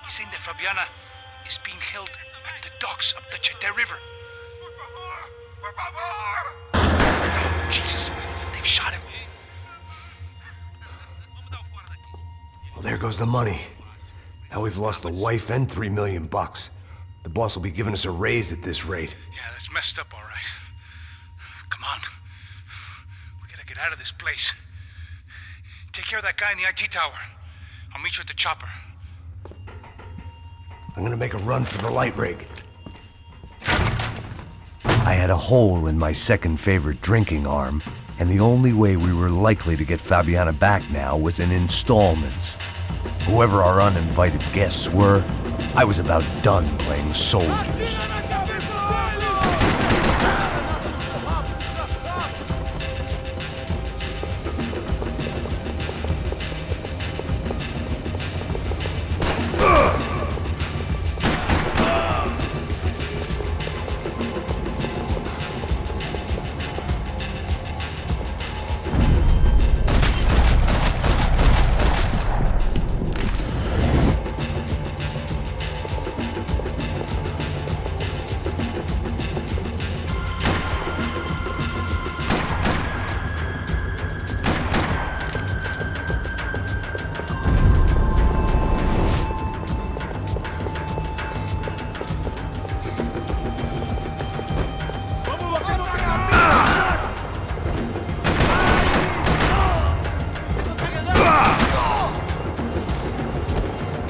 He's saying that Fabiana is being held at the docks of the Chete River. Jesus, they've shot him. Well, there goes the money. Now we've lost the wife and $3 million. The boss will be giving us a raise at this rate. Yeah, that's messed up, all right. Come on. We gotta get out of this place. Take care of that guy in the IT tower. I'll meet you at the chopper. I'm gonna make a run for the light rig. I had a hole in my second favorite drinking arm, and the only way we were likely to get Fabiana back now was in installments. Whoever our uninvited guests were, I was about done playing soldiers.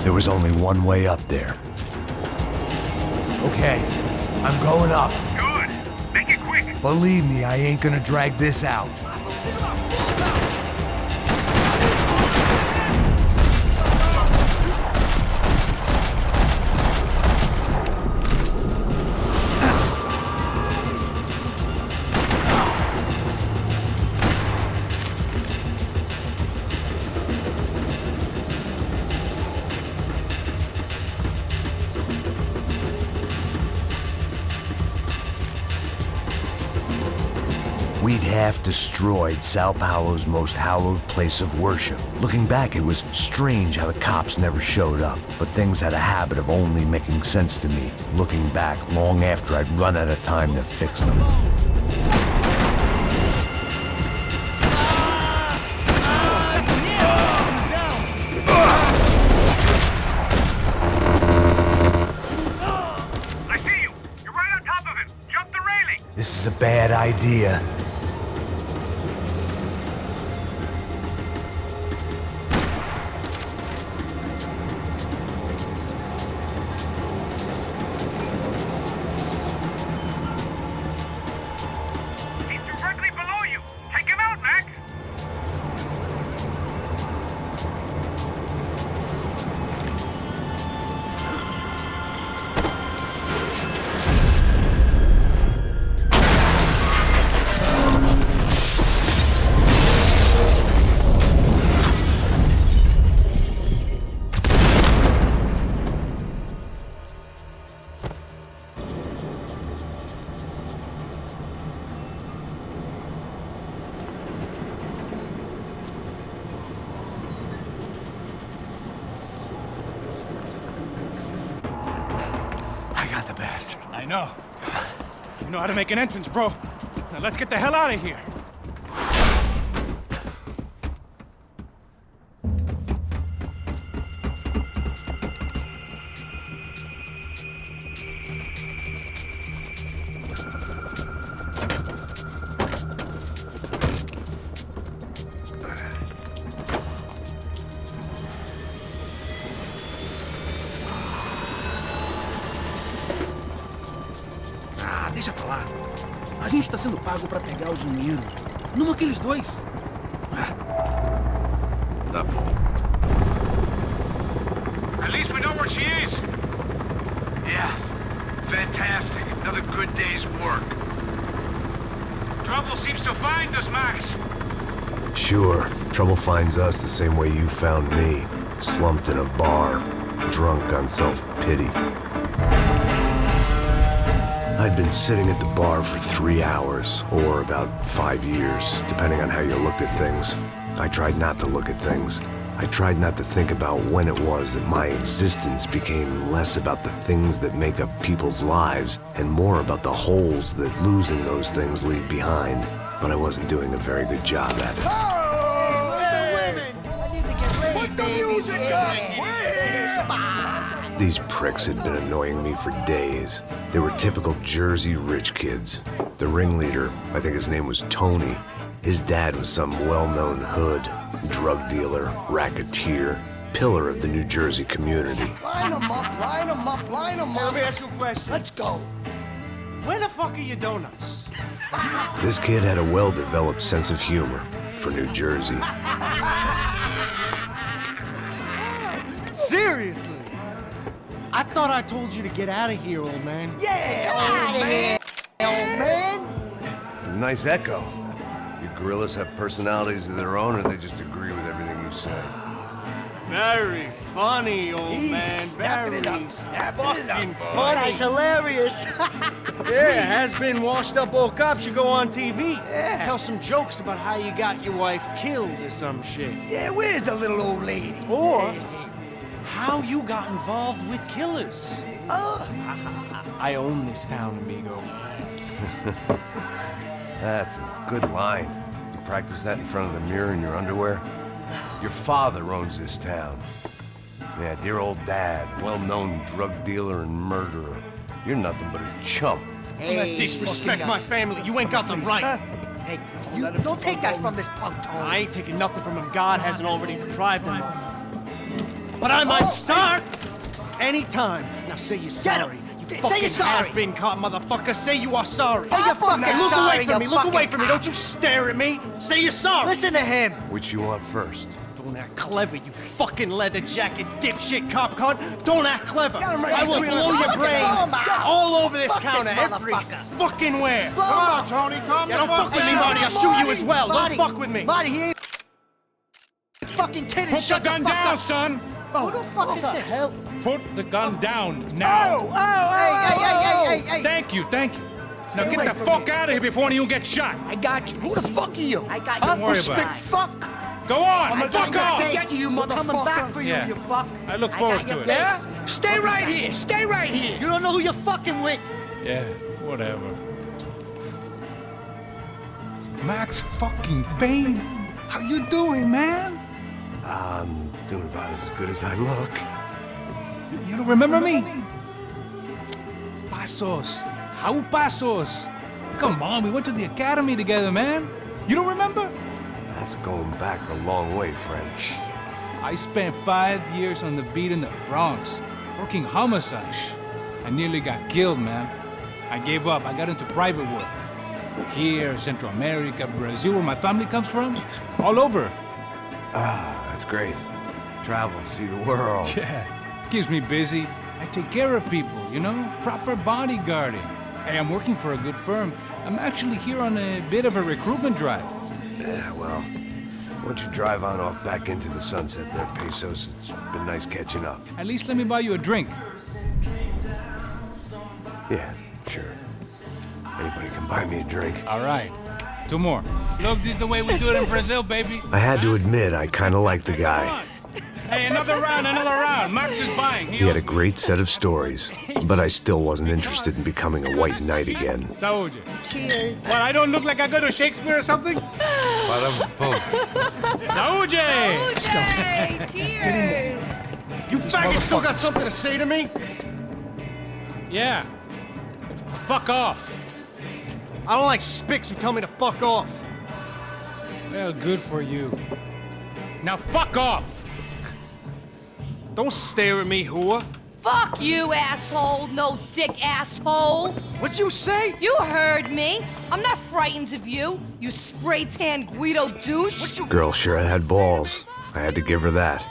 There was only one way up there. Okay, I'm going up. Good. Make it quick. Believe me, I ain't gonna drag this out. We'd half destroyed Sao Paulo's most hallowed place of worship. Looking back, it was strange how the cops never showed up, but things had a habit of only making sense to me, looking back long after I'd run out of time to fix them. I see you. You're right on top of him. Jump the railing. This is a bad idea. He's directly below you. Take him out, Max. I got the bastard. I know. You know how to make an entrance, bro. Now let's get the hell out of here. Deixa pra lá. A gente tá sendo pago pra pegar o dinheiro. Não aqueles dois. Tá bom. At least we know where she is. Yeah, fantastic. Another good day's work. Trouble seems to find us, Max. Sure, trouble finds us the same way you found me. Slumped in a bar, drunk on self-pity. I'd been sitting at the bar for 3 hours, or about 5 years, depending on how you looked at things. I tried not to look at things. I tried not to think about when it was that my existence became less about the things that make up people's lives and more about the holes that losing those things leave behind. But I wasn't doing a very good job at it. Oh, where's the women? I need to get laid, put the music up! These pricks had been annoying me for days. They were typical Jersey rich kids. The ringleader, I think his name was Tony. His dad was some well-known hood, drug dealer, racketeer, pillar of the New Jersey community. Line them up, line them up, line them up. Let me ask you a question. Let's go. Where the fuck are your donuts? This kid had a well-developed sense of humor for New Jersey. Seriously? I thought I told you to get out of here, old man. Yeah, old man. Old man. It's a nice echo. You gorillas have personalities of their own, or they just agree with everything you say? Very funny, old man. Very fucking funny. This guy's hilarious. Yeah, has-been washed-up old cop should go on TV. Yeah. Tell some jokes about how you got your wife killed or some shit. Yeah, where's the little old lady? Or how you got involved with killers. I own this town, amigo. That's a good line. You practice that in front of the mirror in your underwear? Your father owns this town. Yeah, dear old dad, well-known drug dealer and murderer. You're nothing but a chump. Hey, disrespect my family. You ain't got the right. Hey, you don't take that from this punk, Tony. I ain't taking nothing from him. God hasn't already deprived him of. But I might start anytime. Now say you're sorry. You Say you're sorry. has-been caught, motherfucker. Say you are sorry. Say you're fucking Look sorry, away from me. you Look away fucking from me. Don't you stare at me. Say you're sorry. Listen to him. Which you want first? Don't act clever, you fucking leather jacket dipshit cop cunt. Don't act clever. Right. I will blow your brains all over this counter, every fucking where. Come on, Tony. Calm Don't fuck with me, Marty. I'll shoot you as well. Don't fuck with me. Marty, he ain't fucking kidding. Put the gun down, son! Who the fuck is this? Put the gun down now! Hey. Thank you. Now get the fuck out of here before you get shot! I got you. Who the fuck are you? I got you. Don't worry about it. Fuck. Go on! Fuck off! Get you, motherfucker. Coming back for you, Yeah. you fuck. I look forward to it. Yeah? Stay right here. Stay right here. You don't know who you're fucking with. Yeah, whatever. Max fucking Payne! How you doing, man? I'm doing about as good as I look. You don't remember me? Passos. Raulь Passos. Come on, we went to the academy together, man. You don't remember? That's going back a long way, French. I spent 5 years on the beat in the Bronx, working homicide. I nearly got killed, man. I gave up. I got into private work. Here, Central America, Brazil, where my family comes from. All over. Ah, that's great. Travel, see the world. Yeah, keeps me busy. I take care of people, you know? Proper bodyguarding. Hey, I'm working for a good firm. I'm actually here on a bit of a recruitment drive. Yeah, well, why don't you drive on off back into the sunset there, Pesos? It's been nice catching up. At least let me buy you a drink. Yeah, sure. Anybody can buy me a drink. All right. 2 more. Look, this is the way we do it in Brazil, baby. I had to admit, I kind of liked the guy. Hey, another round. Max is buying. He had a great set of stories, but I still wasn't interested in becoming a white knight again. Saúde. Cheers. What, I don't look like I go to Shakespeare or something? Saúde! Saúde! Cheers! You faggot still got something to say to me? Yeah. Fuck off. I don't like spics who tell me to fuck off. Well, good for you. Now fuck off! Don't stare at me, whore. Fuck you, asshole. No dick asshole. What'd you say? You heard me. I'm not frightened of you, you spray-tan Guido douche. Girl sure had balls. I had to give her that.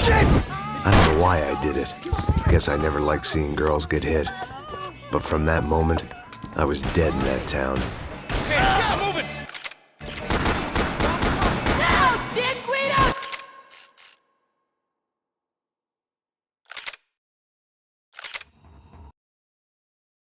shit! I don't know why I did it. Guess I never liked seeing girls get hit. But from that moment, I was dead in that town.